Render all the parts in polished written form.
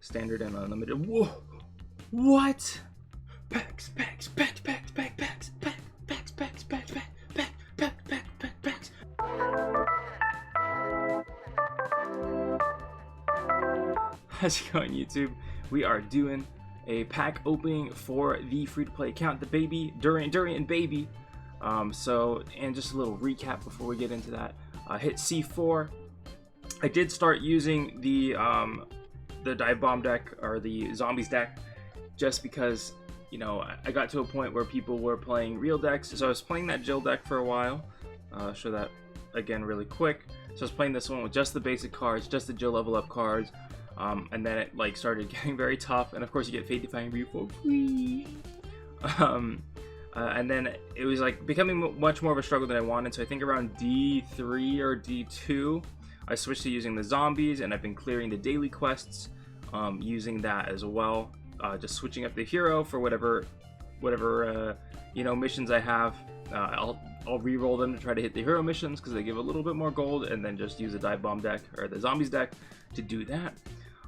standard and unlimited. Whoa! What? Packs, packs, packs, packs, packs, packs, packs, packs, packs, packs, packs, packs, packs, packs, packs, packs. How's it going, YouTube? We are doing a pack opening for the free-to-play account, the baby, Durian Baby. And just a little recap before we get into that. Hit C4. I did start using the dive bomb deck, or the zombies deck, just because, you know, I got to a point where people were playing real decks, so I was playing that Jill deck for a while. Show that again really quick. So I was playing this one with just the basic cards, just the Jill level up cards, and then it like started getting very tough, and of course you get Fate Defying View for free. And then it was like becoming much more of a struggle than I wanted, so I think around D3 or D2 I switched to using the zombies, and I've been clearing the daily quests using that as well, just switching up the hero for whatever you know, missions I have. I'll re-roll them to try to hit the hero missions because they give a little bit more gold, and then just use a dive bomb deck or the zombies deck to do that.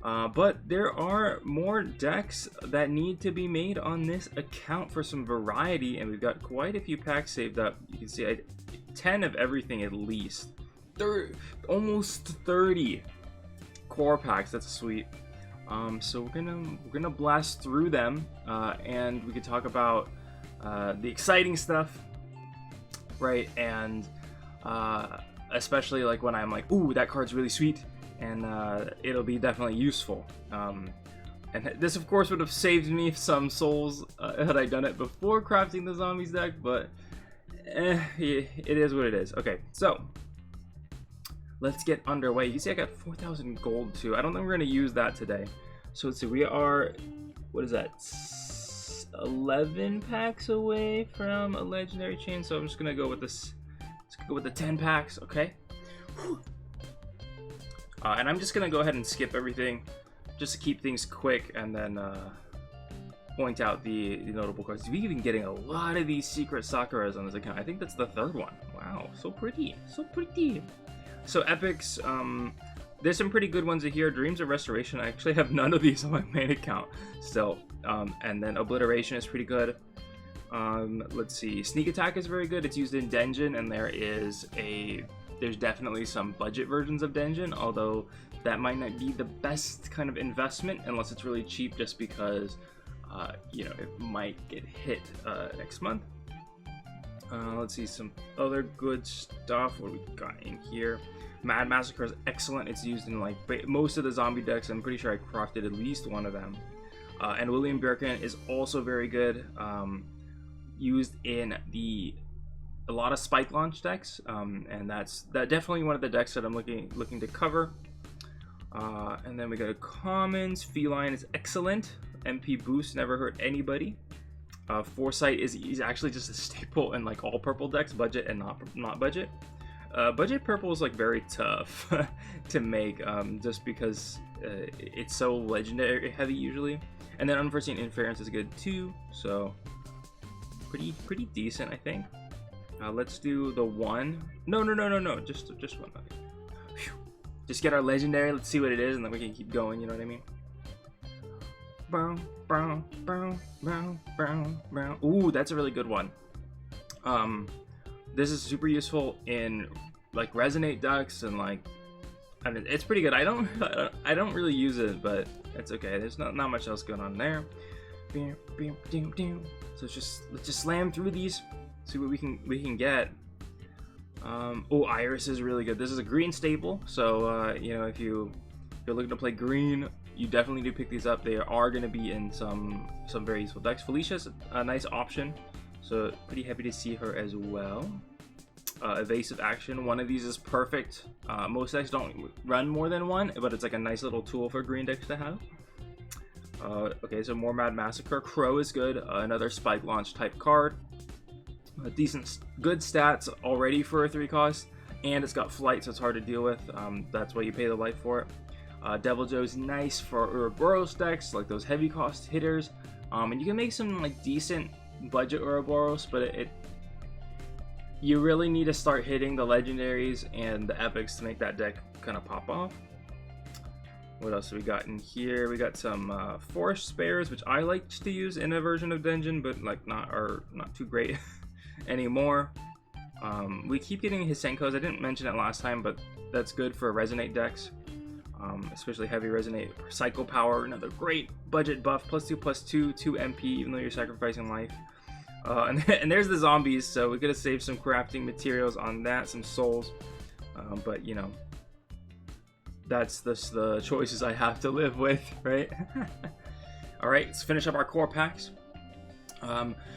But there are more decks that need to be made on this account for some variety, and we've got quite a few packs saved up. You can see 10 of everything at least. Almost 30 core packs. That's sweet. So we're gonna blast through them, and we could talk about the exciting stuff, right? And especially like when I'm like, ooh, that card's really sweet, and it'll be definitely useful. And this, of course, would have saved me some souls had I done it before crafting the zombies deck, but it is what it is. Okay, so let's get underway. You see I got 4,000 gold too. I don't think we're going to use that today. So let's see, we are, what is that, 11 packs away from a legendary chain. So I'm just going to go with this. Let's go with the 10 packs, okay? And I'm just going to go ahead and skip everything just to keep things quick, and then point out the notable cards. We've been getting a lot of these secret Sakuras on this account. I think that's the third one. Wow, so pretty, so pretty. So epics, there's some pretty good ones in here. Dreams of Restoration, I actually have none of these on my main account still. And then Obliteration is pretty good. Let's see, Sneak Attack is very good. It's used in Denjin, and there's definitely some budget versions of Denjin, although that might not be the best kind of investment unless it's really cheap, just because you know, it might get hit next month. Let's see some other good stuff. What do we got in here? Mad Massacre is excellent. It's used in like most of the zombie decks. I'm pretty sure I crafted at least one of them. And William Birkin is also very good. Used in a lot of spike launch decks, and that's definitely one of the decks that I'm looking to cover. And then we got a commons. Feline is excellent. MP boost, never hurt anybody. Foresight is actually just a staple in like all purple decks, budget and not budget. Budget purple is like very tough to make, just because it's so legendary heavy usually. And then Unforeseen Interference is good too, so pretty decent, I think. Let's do the one. No, just one. Okay. Whew. Just get our legendary. Let's see what it is, and then we can keep going. You know what I mean? Ooh, that's a really good one. This is super useful in like resonate decks, and like, I mean, it's pretty good. I don't really use it, but it's okay. There's not much else going on there. So let's just slam through these, see what we can get. Oh, Iris is really good. This is a green staple, so you know, if you're looking to play green, you definitely do pick these up. They are going to be in some very useful decks. Felicia's a nice option, so pretty happy to see her as well. Evasive Action, one of these is perfect. Most decks don't run more than one, but it's like a nice little tool for green decks to have. Okay, so more Mad Massacre. Crow is good, another spike launch type card. Decent, good stats already for a 3 cost, and it's got flight, so it's hard to deal with. That's why you pay the life for it. Devil Joe's nice for Ouroboros decks, like those heavy cost hitters. And you can make some like decent budget Ouroboros, but you really need to start hitting the legendaries and the epics to make that deck kind of pop off. What else do we got in here? We got some force spares, which I like to use in a version of Dungeon, but like not too great anymore. We keep getting Hisenkos. I didn't mention it last time, but that's good for Resonate decks, especially heavy Resonate. Cycle Power, another great budget buff, +2/+2, 2 MP, even though you're sacrificing life. And there's the zombies, so we gotta save some crafting materials on that, some souls. But you know, that's the choices I have to live with, right? All right, let's finish up our core packs.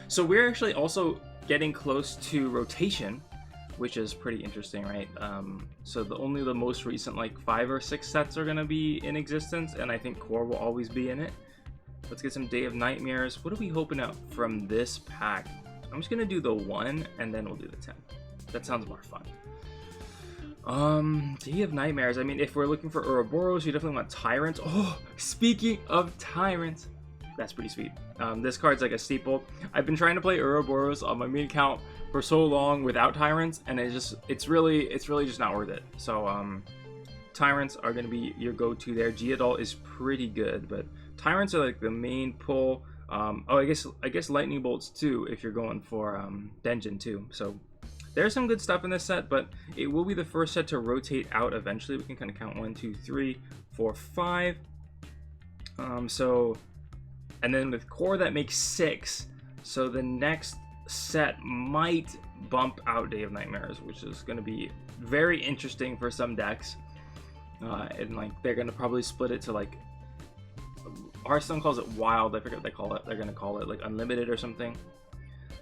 So we're actually also getting close to rotation, which is pretty interesting, right? So only the most recent like 5 or 6 sets are gonna be in existence, and I think core will always be in it. Let's get some Day of Nightmares. What are we hoping out from this pack? I'm just gonna do the 1 and then we'll do the 10. That sounds more fun. Day of Nightmares. I mean, if we're looking for Ouroboros, you definitely want Tyrants. Oh, speaking of Tyrants, that's pretty sweet. This card's like a staple. I've been trying to play Ouroboros on my main account for so long without Tyrants, and it's really just not worth it. So Tyrants are gonna be your go-to there. Geodol is pretty good, but Tyrants are like the main pull. Oh, I guess Lightning Bolts too if you're going for Dungeon too. So there's some good stuff in this set, but it will be the first set to rotate out eventually. We can kind of count 1, 2, 3, 4, 5. And then with core that makes 6. So the next set might bump out Day of Nightmares, which is going to be very interesting for some decks. And like they're going to probably split it to like, Hearthstone calls it wild. I forget what they call it. They're going to call it like unlimited or something.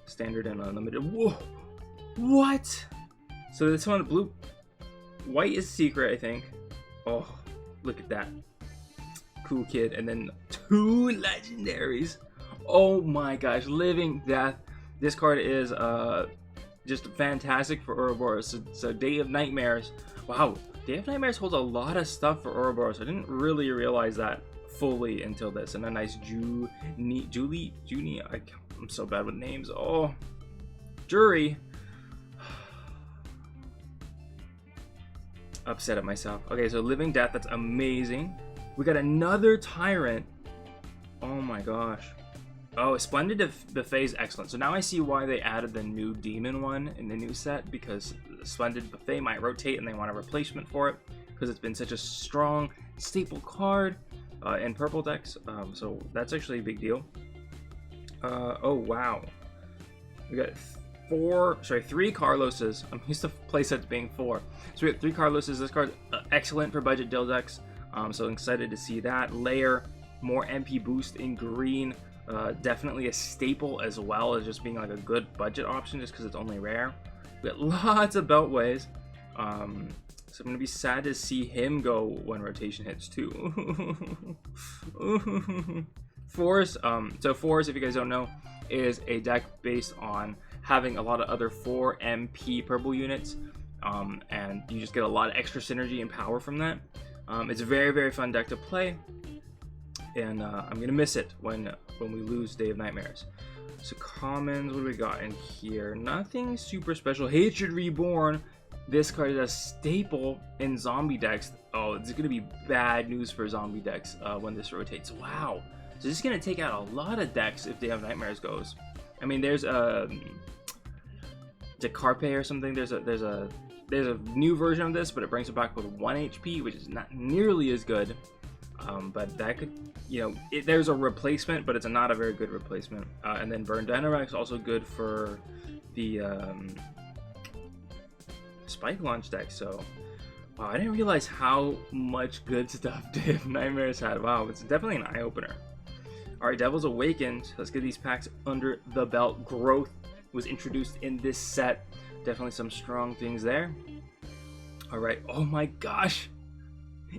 Standard and unlimited. Whoa! What? So this one, white is secret, I think. Oh, look at that. Cool kid. And then 2 legendaries. Oh my gosh, Living Death. This card is just fantastic for Ouroboros. So Day of Nightmares. Wow, Day of Nightmares holds a lot of stuff for Ouroboros. I didn't really realize that fully until this. And a nice Junie. I'm so bad with names. Oh, Jury. Upset at myself. Okay, so Living Death, that's amazing. We got another Tyrant. Oh my gosh. Oh, Splendid Buffet is excellent. So now I see why they added the new Demon one in the new set, because Splendid Buffet might rotate and they want a replacement for it, because it's been such a strong staple card in purple decks. So that's actually a big deal. Oh wow. We got 3 Carloses. I'm used to playsets being 4. So we got 3 Carloses. This card's excellent for budget dill decks. So I'm excited to see that. Layer, more MP boost in green. Definitely a staple as well as just being like a good budget option just because it's only rare. We got lots of Beltways. So I'm going to be sad to see him go when rotation hits too. Force. So Force, if you guys don't know, is a deck based on having a lot of other 4 MP purple units, and you just get a lot of extra synergy and power from that. It's a very, very fun deck to play, and I'm gonna miss it when we lose Day of Nightmares. So commons, what do we got in here? Nothing super special. Hatred Reborn. This card is a staple in zombie decks. Oh, it's gonna be bad news for zombie decks when this rotates. Wow. So this is gonna take out a lot of decks if Day of Nightmares goes. I mean, there's Decarpe or something. There's a new version of this, but it brings it back with 1 HP, which is not nearly as good. But that could, you know, there's a replacement, but it's not a very good replacement. And then Burn Dynamax is also good for the Spike Launch deck. So, wow, I didn't realize how much good stuff Day of Nightmares had. Wow, it's definitely an eye opener. All right, Devil's Awakened. Let's get these packs under the belt. Growth was introduced in this set. Definitely some strong things there. All right. Oh my gosh.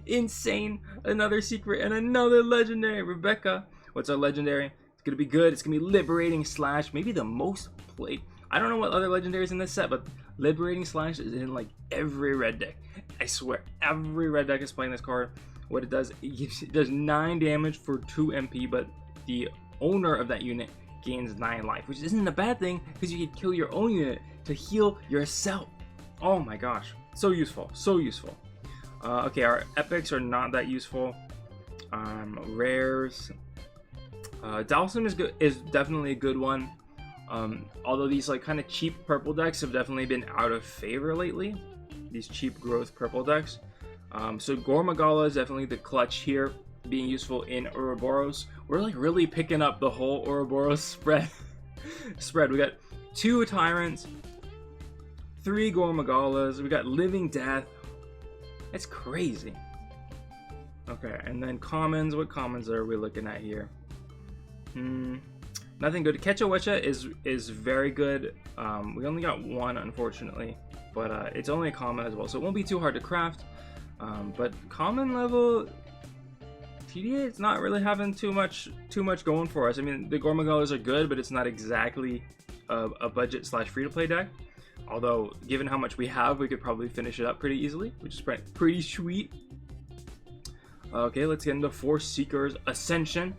Insane. Another secret and another legendary. Rebecca. What's our legendary? It's going to be good. It's going to be Liberating Slash. Maybe the most played. I don't know what other legendaries in this set, but Liberating Slash is in like every red deck. I swear, every red deck is playing this card. What it does, it does 9 damage for 2 MP, but the owner of that unit gains 9 life, which isn't a bad thing because you can kill your own unit to heal yourself. Oh my gosh, so useful, so useful. Okay, our epics are not that useful. Rares. Dalsum is definitely a good one. Although these like kind of cheap purple decks have definitely been out of favor lately. These cheap growth purple decks. So Gormagala is definitely the clutch here, being useful in Ouroboros. We're like really picking up the whole Ouroboros spread. We got 2 Tyrants, 3 Gormagalas, we got Living Death. It's crazy. Okay, and then commons. What commons are we looking at here? Nothing good. Quechahuecha is very good. We only got 1, unfortunately, but it's only a common as well, so it won't be too hard to craft. But common level TDA, it's not really having too much going for us. I mean, the Gormagalas are good, but it's not exactly a budget / free-to-play deck. Although, given how much we have, we could probably finish it up pretty easily, which is pretty sweet. Okay, let's get into Force Seekers Ascension.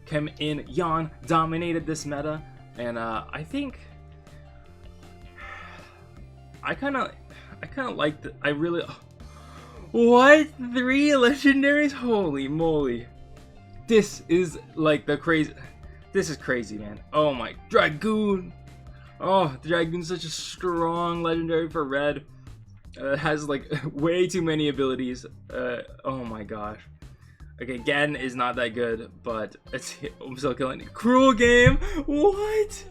Came in, Yan dominated this meta, and I think I kind of liked it. I really. What? 3 legendaries? Holy moly. This is like the crazy. This is crazy, man. Oh my. Dragoon. Oh, Dragoon's such a strong legendary for red. It has like way too many abilities. Oh my gosh. Okay, Gen is not that good, but I'm still killing it. Cruel Game? What?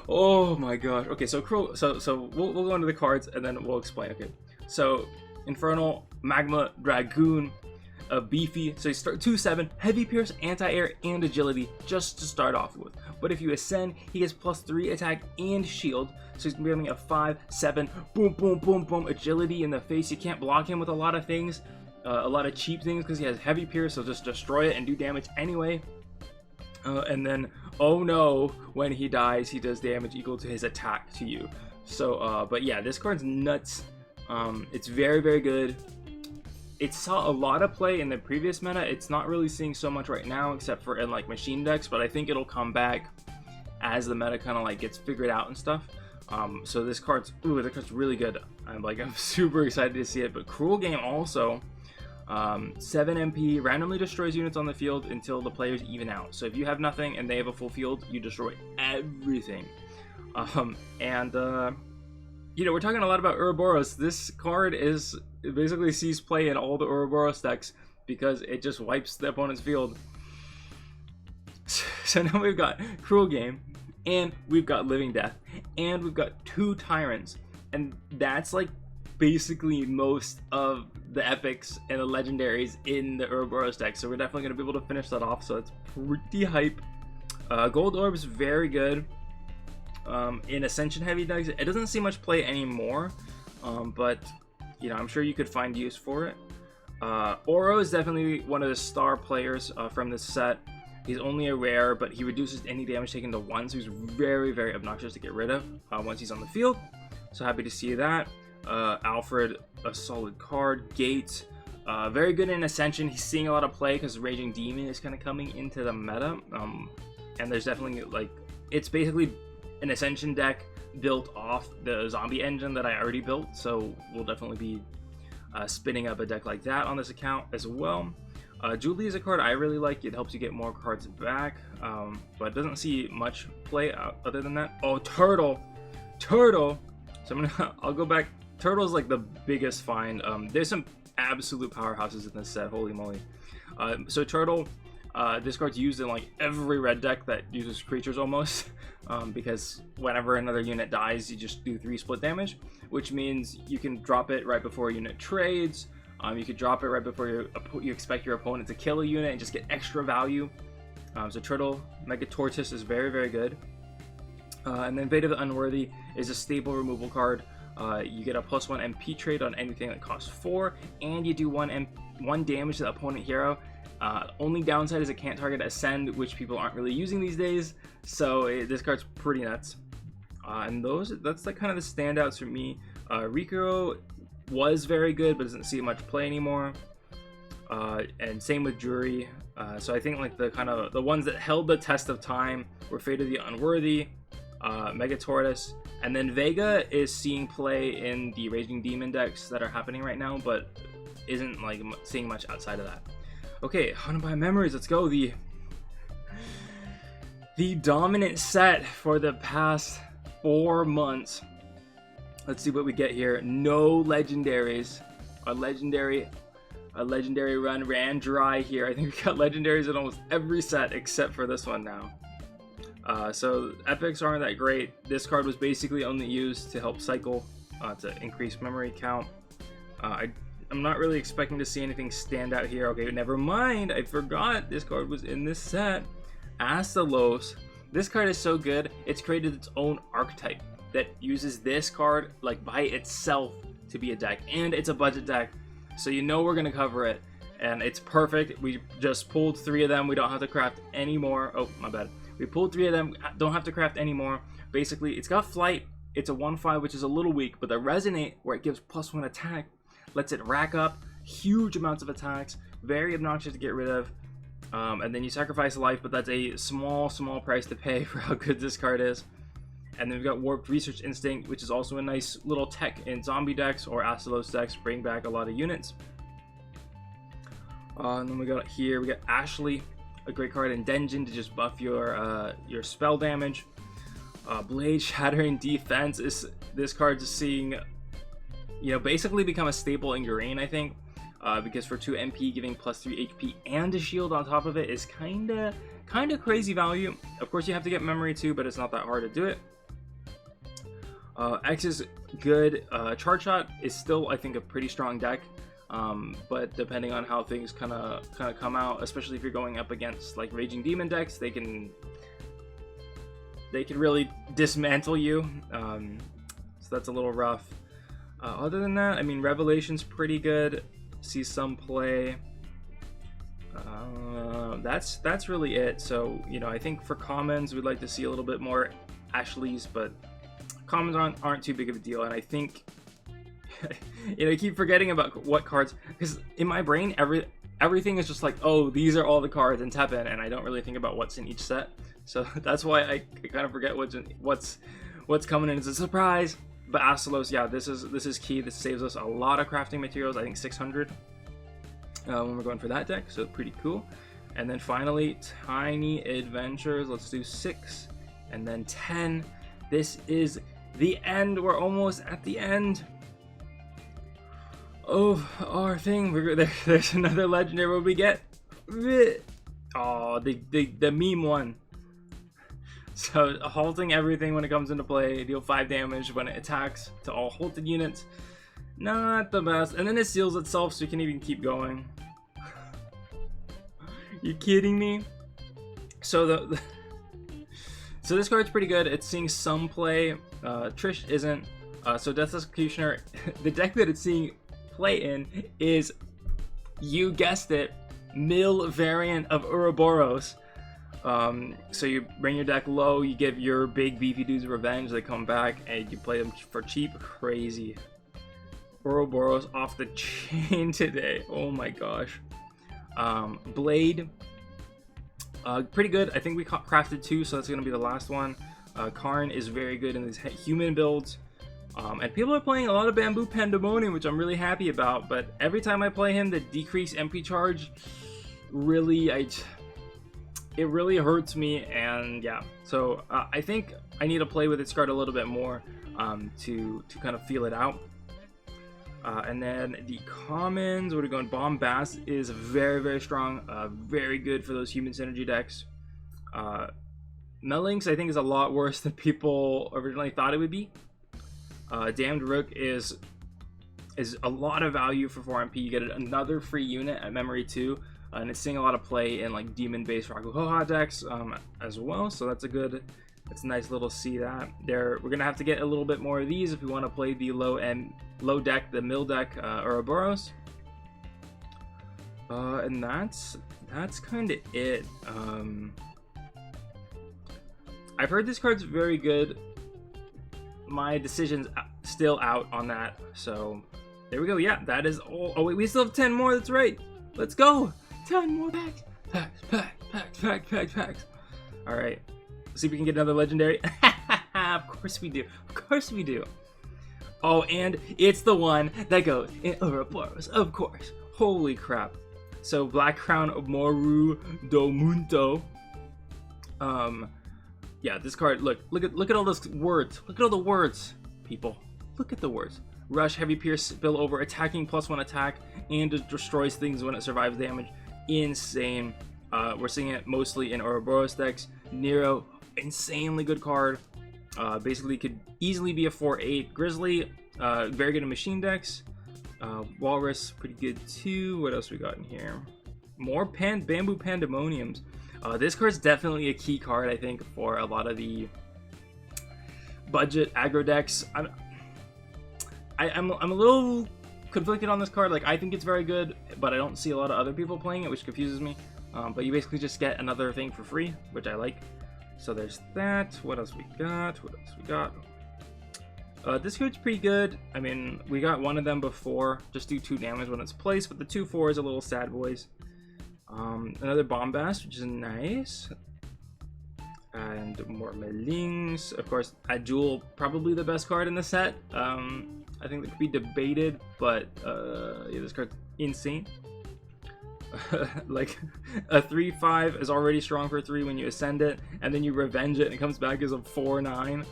Oh my gosh. Okay, so Cruel. So we'll go into the cards and then we'll explain. Okay, so Infernal Magma Dragoon, beefy. So you start 2/7, heavy pierce, anti-air, and agility just to start off with. But if you ascend, he gets +3 attack and shield. So he's gonna be a 5/7, boom, boom, boom, boom, agility in the face. You can't block him with a lot of things, a lot of cheap things, because he has heavy pierce. So just destroy it and do damage anyway. And then, oh no, when he dies, he does damage equal to his attack to you. So, but yeah, this card's nuts. It's very, very good. It saw a lot of play in the previous meta. It's not really seeing so much right now, except for in like machine decks, but I think it'll come back as the meta kind of like gets figured out and stuff. So this card's, the card's really good. I'm super excited to see it. But Cruel Game also, 7 MP, randomly destroys units on the field until the players even out. So if you have nothing and they have a full field, you destroy everything. You know, we're talking a lot about Ouroboros. This card it basically sees play in all the Ouroboros decks because it just wipes the opponent's field. So now we've got Cruel Game, and we've got Living Death, and we've got 2 Tyrants, and that's like basically most of the epics and the legendaries in the Ouroboros deck. So we're definitely going to be able to finish that off, so it's pretty hype. Gold Orb's very good. In Ascension heavy decks, it doesn't see much play anymore, but you know, I'm sure you could find use for it. Oro is definitely one of the star players from this set. He's only a rare, but he reduces any damage taken to 1, so he's very, very obnoxious to get rid of once he's on the field. So happy to see that. Alfred, a solid card. Gates, very good in Ascension. He's seeing a lot of play because Raging Demon is kind of coming into the meta, and there's definitely like, it's basically an Ascension deck built off the zombie engine that I already built, so we'll definitely be spinning up a deck like that on this account as well. Julie is a card I really like. It helps you get more cards back, but it doesn't see much play other than that. Oh, Turtle! So I'll go back. Turtle's like the biggest find. There's some absolute powerhouses in this set, holy moly. So Turtle, this card's used in like every red deck that uses creatures almost, because whenever another unit dies, you just do 3 split damage, which means you can drop it right before a unit trades. You could drop it right before you expect your opponent to kill a unit and just get extra value. So Turtle, Mega Tortoise is very, very good. And then Fate of the Unworthy is a stable removal card. You get a +1 MP trade on anything that costs 4, and you do 1 damage to the opponent hero. Only downside is it can't target Ascend, which people aren't really using these days, so this card's pretty nuts. And that's like kind of the standouts for me. Rico was very good, but doesn't see much play anymore. And same with Jury. So I think like the ones that held the test of time were Fate of the Unworthy, Mega Tortoise, and then Vega is seeing play in the Raging Demon decks that are happening right now, but isn't like seeing much outside of that. Okay, Haunted by Memories, let's go. The dominant set for the past 4 months. Let's see what we get here. No legendaries. A legendary run ran dry here. I think we got legendaries in almost every set except for this one now. So epics aren't that great. This card was basically only used to help cycle, to increase memory count. I'm not really expecting to see anything stand out here. Okay, never mind. I forgot this card was in this set. Astalos. This card is so good. It's created its own archetype that uses this card like by itself to be a deck, and it's a budget deck, so you know we're gonna cover it, and it's perfect. We just pulled 3 of them. We don't have to craft any more. Oh, my bad. We pulled 3 of them. Don't have to craft any more. Basically, it's got flight. It's a 1/5, which is a little weak, but the resonate, where it gives +1 attack, lets it rack up huge amounts of attacks. Very obnoxious to get rid of. And then you sacrifice a life, but that's a small price to pay for how good this card is. And then we've got Warped Research Instinct, which is also a nice little tech in zombie decks or Astalos decks, bring back a lot of units. And then we got here, we got Ashley, a great card in Dungeon to just buff your spell damage. Blade Shattering Defense is this card just seeing, basically become a staple in green, I think. Because for 2 MP, giving +3 HP and a shield on top of it is kind of crazy value. Of course, you have to get memory too, but it's not that hard to do it. X is good. Charge Shot is still, I think, a pretty strong deck, but depending on how things kind of come out, especially if you're going up against like Raging Demon decks, they can really dismantle you. So that's a little rough. Other than that, I mean, Revelation's pretty good. See some play. That's really it. So I think for commons we'd like to see a little bit more Ashleys, but commons aren't too big of a deal. And I think I keep forgetting about what cards, because in my brain everything is just like, oh, these are all the cards and tap in, and I don't really think about what's in each set. So that's why I kind of forget what's coming in as a surprise. But Astalos, yeah, this is key. This saves us a lot of crafting materials. I think 600 when we're going for that deck, so pretty cool. And then finally, Tiny Adventures. Let's do 6 and then 10. This is the end. We're almost at the end of our thing. There's another legendary. What we get? Oh, the meme one. So halting everything when it comes into play, deal 5 damage when it attacks to all halted units. Not the best. And then it seals itself, so you can even keep going. You kidding me? So so this card's pretty good. It's seeing some play. Trish isn't. So Death Executioner, the deck that it's seeing play in is, you guessed it, mill variant of Ouroboros. So you bring your deck low, you give your big beefy dudes revenge, they come back, and you play them for cheap. Crazy. Ouroboros off the chain today. Oh my gosh. Blade. Pretty good. I think we crafted 2, so that's going to be the last one. Karn is very good in these human builds. And people are playing a lot of Bamboo Pandemonium, which I'm really happy about, but every time I play him, the decreased MP charge really, it really hurts me, and yeah. So I think I need to play with this card a little bit more to kind of feel it out. And then the commons, what are we going? Bombast is very, very strong, very good for those human synergy decks. Melinx, I think, is a lot worse than people originally thought it would be. Damned Rook is a lot of value for 4 MP. You get another free unit at memory 2, and it's seeing a lot of play in like demon-based Rakuhoha decks as well. So that's a nice little see that there. We're gonna have to get a little bit more of these if we want to play the low deck, the mill deck, Ouroboros. And that's kind of it. I've heard this card's very good. My decision's still out on that, so there we go. Yeah, that is all. Oh wait, we still have 10 more. That's right. Let's go. 10 more packs. All right. See if we can get another legendary. Of course we do. Of course we do. Oh, and it's the one that goes in Ouroboros. Of course. Holy crap. So Black Crown Moru Domunto. Yeah, this card. Look at all those words. Look at all the words, people. Look at the words. Rush, Heavy Pierce, Spill Over, attacking +1 attack, and it destroys things when it survives damage. Insane. We're seeing it mostly in Ouroboros decks. Nero, insanely good card. Basically could easily be a 4/8. Grizzly, very good in machine decks. Walrus, pretty good too. What else we got in here? More Bamboo Pandemoniums. This card's definitely a key card, I think, for a lot of the budget aggro decks. I'm a little conflicted on this card. Like, I think it's very good, but I don't see a lot of other people playing it, which confuses me. But you basically just get another thing for free, which I like. So there's that. What else we got? This card's pretty good. I mean, we got one of them before. Just do 2 damage when it's placed, but the 2/4 is a little sad, boys. Another Bombast, which is nice. And more Melings. Of course, Adjul, probably the best card in the set. I think that could be debated, but yeah, this card's insane. Like, a 3/5 is already strong for 3 when you ascend it, and then you revenge it and it comes back as a 4/9.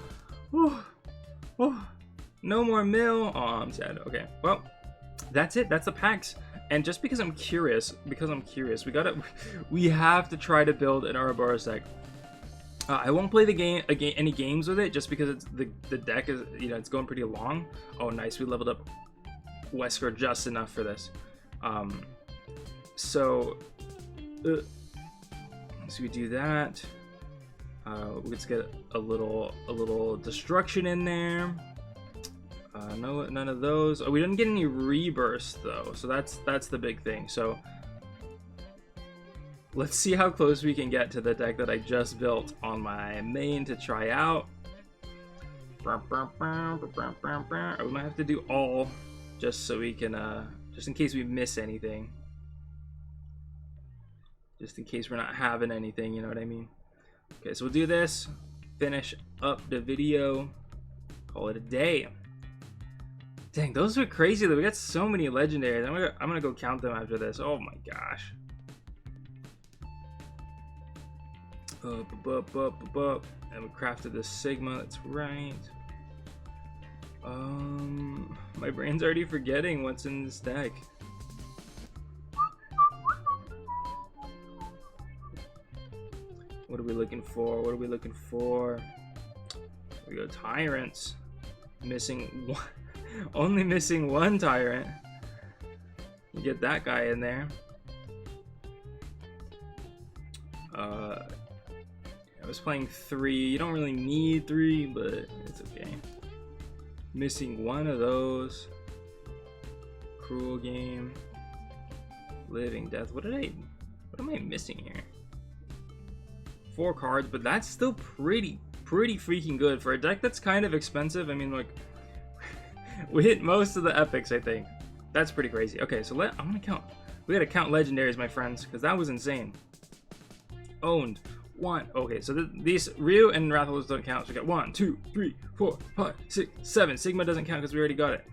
No more mill. Oh, I'm sad. Okay, well, that's it. That's the packs. And just because I'm curious, we have to try to build an Ouroboros deck. I won't play any games with it, just because it's the deck is, it's going pretty long. Oh, nice. We leveled up Wesker just enough for this. So we do that. Let's get a little destruction in there. No, none of those. Oh, we didn't get any reburst though, so that's the big thing. So let's see how close we can get to the deck that I just built on my main to try out. We might have to do all, just so we can, just in case we miss anything. Just in case we're not having anything, you know what I mean? Okay, so we'll do this, finish up the video, call it a day. Dang, those are crazy though. We got so many legendaries. I'm gonna go count them after this. Oh my gosh. And we crafted the Sigma, that's right. My brain's already forgetting what's in this deck. What are we looking for? We go Tyrants. Missing one. Only missing one Tyrant. You get that guy in there. I was playing 3. You don't really need 3, but it's okay. Missing one of those. Cruel Game. Living Death. What am I missing here? 4 cards, but that's still pretty freaking good for a deck that's kind of expensive. I mean, like, we hit most of the epics, I think. That's pretty crazy. Okay, so I'm gonna count. We gotta count legendaries, my friends, because that was insane. Owned 1. Okay, so these Ryu and Rathalos don't count. So we got 1, 2, 3, 4, 5, 6, 7. Sigma doesn't count because we already got it.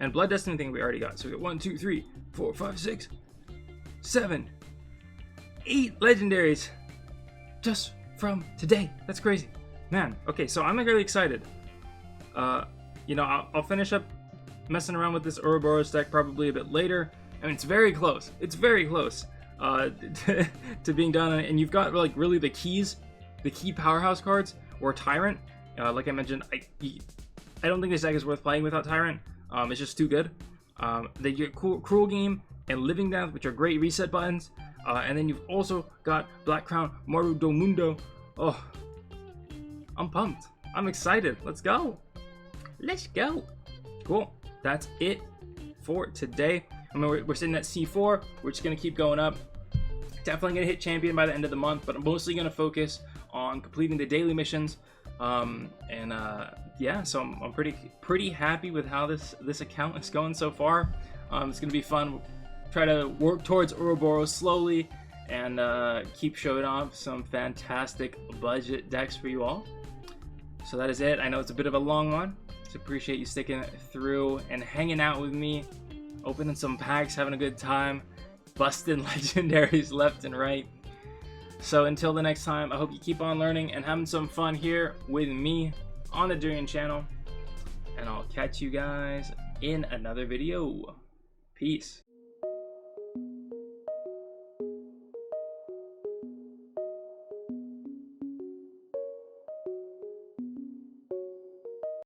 And Blood Destiny thing we already got. So we got 1, 2, 3, 4, 5, 6, 7, 8 legendaries just from today. That's crazy, man. Okay, so I'm really excited. I'll finish up messing around with this Ouroboros deck probably a bit later. I mean, it's very close. It's very close to being done. And you've got like really the key powerhouse cards or Tyrant. Like I mentioned, I don't think this deck is worth playing without Tyrant. It's just too good. They get Cruel Game and Living Death, which are great reset buttons. And then you've also got Black Crown Moru do Mundo. Oh, I'm pumped. I'm excited. Let's go. Let's go. Cool. That's it for today. I mean, we're sitting at C4. We're just going to keep going up. Definitely going to hit champion by the end of the month, but I'm mostly going to focus on completing the daily missions. Yeah, so I'm pretty happy with how this account is going so far. It's going to be fun. Try to work towards Ouroboros slowly and keep showing off some fantastic budget decks for you all. So that is it. I know it's a bit of a long one. So appreciate you sticking through and hanging out with me, opening some packs, having a good time. just busting legendaries left and right. So until the next time, I hope you keep on learning and having some fun here with me on the Durian channel. And I'll catch you guys in another video. Peace.